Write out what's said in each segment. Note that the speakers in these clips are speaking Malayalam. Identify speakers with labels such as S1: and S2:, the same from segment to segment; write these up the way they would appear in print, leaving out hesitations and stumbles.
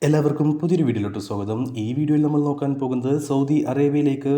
S1: എല്ലാവർക്കും പുതിയൊരു വീഡിയോയിലോട്ട് സ്വാഗതം. ഈ വീഡിയോയിൽ നമ്മൾ നോക്കാൻ പോകുന്നത് സൗദി അറേബ്യയിലേക്ക്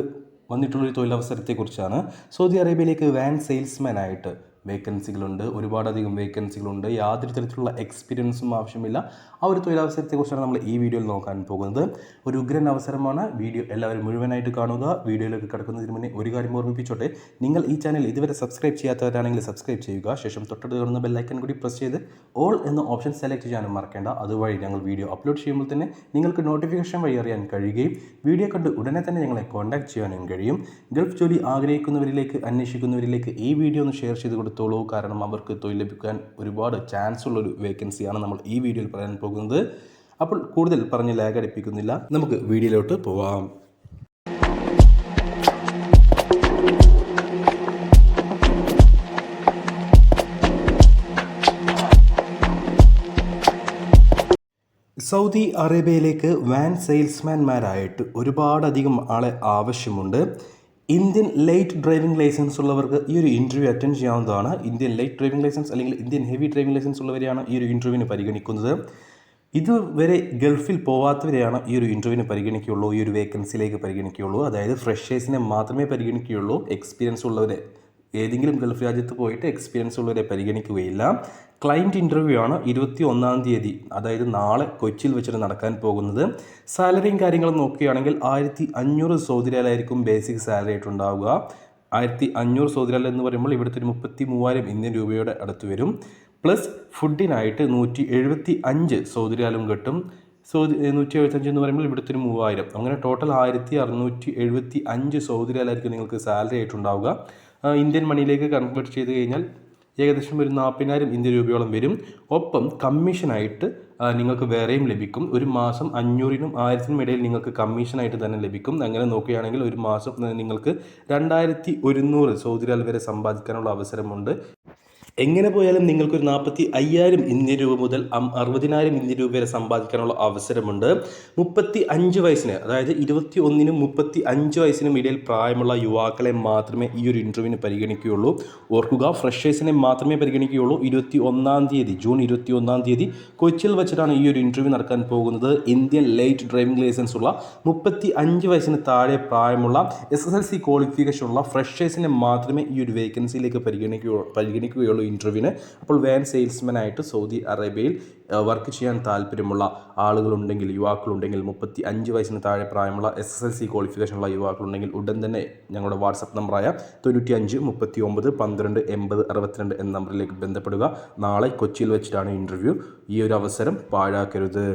S1: വന്നിട്ടുള്ളൊരു തൊഴിലവസരത്തെക്കുറിച്ചാണ്. സൗദി അറേബ്യയിലേക്ക് വാൻ സെയിൽസ്മാൻ ആയിട്ട് വേക്കൻസികളുണ്ട്, ഒരുപാടധികം വേക്കൻസികളുണ്ട്. യാതൊരു തരത്തിലുള്ള എക്സ്പീരിയൻസും ആവശ്യമില്ല. ആ ഒരു തൊഴിലവസരത്തെക്കുറിച്ചാണ് നമ്മൾ ഈ വീഡിയോയിൽ നോക്കാൻ പോകുന്നത്. ഒരു ഉഗ്രൻ അവസരമാണ്. വീഡിയോ എല്ലാവരും മുഴുവനായിട്ട് കാണുക. വീഡിയോയിലേക്ക് കിടക്കുന്നതിന് മുന്നേ ഒരു കാര്യം ഓർമ്മിപ്പിച്ചോട്ടെ, നിങ്ങൾ ഈ ചാനൽ ഇതുവരെ സബ്സ്ക്രൈബ് ചെയ്യാത്തവരാണെങ്കിൽ സബ്സ്ക്രൈബ് ചെയ്യുക. ശേഷം തൊട്ടടുത്ത് കാണുന്ന ബെല്ലൈക്കൺ കൂടി പ്രസ് ചെയ്ത് ഓൾ എന്ന ഓപ്ഷൻ സെലക്ട് ചെയ്യാനും മറക്കേണ്ട. അതുവഴി ഞങ്ങൾ വീഡിയോ അപ്ലോഡ് ചെയ്യുമ്പോൾ തന്നെ നിങ്ങൾക്ക് നോട്ടിഫിക്കേഷൻ വഴി അറിയാൻ കഴിയുകയും വീഡിയോ കണ്ട് ഉടനെ തന്നെ ഞങ്ങളെ കോൺടാക്ട് ചെയ്യാനും കഴിയും. ഗൾഫ് ജോലി ആഗ്രഹിക്കുന്നവരിലേക്ക്, അന്വേഷിക്കുന്നവരിലേക്ക് ഈ വീഡിയോ ഒന്ന് ഷെയർ ചെയ്ത് കൊടുത്തോളൂ. കാരണം അവർക്ക് തൊഴിൽ ലഭിക്കാൻ ഒരുപാട് ചാൻസ് ഉള്ളൊരു വേക്കൻസിയാണ് നമ്മൾ ഈ വീഡിയോയിൽ പറയാൻ പോകുന്നത്. അപ്പോൾ കൂടുതൽ പറഞ്ഞ് ലാഗ് അടിപ്പിക്കുന്നില്ല, നമുക്ക് വീഡിയോയിലോട്ട് പോവാം. സൗദി അറേബ്യയിലേക്ക് വാൻ സെയിൽസ്മാൻമാരായിട്ട് ഒരുപാടധികം ആളെ ആവശ്യമുണ്ട്. ഇന്ത്യൻ ലൈറ്റ് ഡ്രൈവിംഗ് ലൈസൻസ് ഉള്ളവർക്ക് ഈ ഒരു ഇൻ്റർവ്യൂ അറ്റൻഡ് ചെയ്യാവുന്നതാണ്. ഇന്ത്യൻ ലൈറ്റ് ഡ്രൈവിംഗ് ലൈസൻസ് അല്ലെങ്കിൽ ഇന്ത്യൻ ഹെവി ഡ്രൈവിംഗ് ലൈസൻസ് ഉള്ളവരെയാണ് ഈ ഒരു ഇൻ്റർവ്യൂവിന് പരിഗണിക്കുന്നത്. ഇതുവരെ ഗൾഫിൽ പോവാത്തവരെയാണ് ഈ ഒരു ഇൻ്റർവ്യൂവിന് പരിഗണിക്കുകയുള്ളൂ, ഈ ഒരു വേക്കൻസിയിലേക്ക് പരിഗണിക്കുകയുള്ളൂ. അതായത് ഫ്രഷേഴ്സിനെ മാത്രമേ പരിഗണിക്കുകയുള്ളൂ. എക്സ്പീരിയൻസ് ഉള്ളവരെ, ഏതെങ്കിലും ഗൾഫ് രാജ്യത്ത് പോയിട്ട് എക്സ്പീരിയൻസ് ഉള്ളവരെ പരിഗണിക്കുകയില്ല. ക്ലയൻറ്റ് ഇൻ്റർവ്യൂ ആണ് 21-ാം തീയതി, അതായത് നാളെ കൊച്ചിയിൽ വെച്ചിട്ട് നടക്കാൻ പോകുന്നത്. സാലറിയും കാര്യങ്ങളും നോക്കുകയാണെങ്കിൽ 1500 സൗദി റിയാലായിരിക്കും ബേസിക് സാലറി ആയിട്ടുണ്ടാവുക. 1500 സൗദി റിയാൽ എന്ന് പറയുമ്പോൾ ഇവിടുത്തെ ഒരു 33,000 ഇന്ത്യൻ രൂപയുടെ അടുത്ത് വരും. പ്ലസ് ഫുഡിനായിട്ട് 175 സൗദി റിയാലും കിട്ടും. 175 എന്ന് പറയുമ്പോൾ ഇവിടുത്തെ ഒരു 3000, അങ്ങനെ ടോട്ടൽ 1675 സൗദി റിയാലായിരിക്കും നിങ്ങൾക്ക് സാലറി ആയിട്ടുണ്ടാവുക. ഇന്ത്യൻ മണിയിലേക്ക് കൺവേർട്ട് ചെയ്ത് കഴിഞ്ഞാൽ ഏകദേശം ഒരു 40,000 ഇന്ത്യൻ രൂപയോളം വരും. ഒപ്പം കമ്മീഷനായിട്ട് നിങ്ങൾക്ക് വേറെയും ലഭിക്കും. ഒരു മാസം 500-നും 1000-നും ഇടയിൽ നിങ്ങൾക്ക് കമ്മീഷനായിട്ട് തന്നെ ലഭിക്കും. അങ്ങനെ നോക്കുകയാണെങ്കിൽ ഒരു മാസം നിങ്ങൾക്ക് 2100 സൗദി റിയാൽ വരെ സമ്പാദിക്കാനുള്ള അവസരമുണ്ട്. എങ്ങനെ പോയാലും നിങ്ങൾക്കൊരു 45,000 ഇന്ത്യൻ രൂപ മുതൽ 60,000 ഇന്ത്യൻ രൂപ വരെ സമ്പാദിക്കാനുള്ള അവസരമുണ്ട്. 35 വയസ്സിന്, അതായത് 21-നും 35 വയസ്സിനും ഇടയിൽ പ്രായമുള്ള യുവാക്കളെ മാത്രമേ ഈ ഒരു ഇൻ്റർവ്യൂവിന് പരിഗണിക്കുകയുള്ളൂ. ഓർക്കുക, ഫ്രഷേഴ്സിനെ മാത്രമേ പരിഗണിക്കുകയുള്ളൂ. ജൂൺ 21-ാം തീയതി കൊച്ചിയിൽ വെച്ചിട്ടാണ് ഈ ഒരു ഇൻ്റർവ്യൂ നടക്കാൻ പോകുന്നത്. ഇന്ത്യൻ ലൈറ്റ് ഡ്രൈവിംഗ് ലൈസൻസ് ഉള്ള 35 വയസ്സിന് താഴെ പ്രായമുള്ള SSLC ക്വാളിഫിക്കേഷൻ ഉള്ള ഫ്രഷേഴ്സിനെ മാത്രമേ ഈ ഒരു വേക്കൻസിയിലേക്ക് പരിഗണിക്കുകയുള്ളൂ ഇൻ്റർവ്യൂവിന്. അപ്പോൾ വാൻ സെയിൽസ്മാൻ ആയിട്ട് സൗദി അറേബ്യയിൽ വർക്ക് ചെയ്യാൻ താല്പര്യമുള്ള ആളുകളുണ്ടെങ്കിൽ, യുവാക്കളുണ്ടെങ്കിൽ, 35 വയസ്സിന് താഴെ പ്രായമുള്ള SSLC ക്വാളിഫിക്കേഷനുള്ള യുവാക്കളുണ്ടെങ്കിൽ ഉടൻ തന്നെ ഞങ്ങളുടെ വാട്സപ്പ് നമ്പറായ 95 39 12 80 62 എന്ന നമ്പറിലേക്ക് ബന്ധപ്പെടുക. നാളെ കൊച്ചിയിൽ വെച്ചിട്ടാണ് ഇൻ്റർവ്യൂ. ഈ ഒരു അവസരം പാഴാക്കരുത്.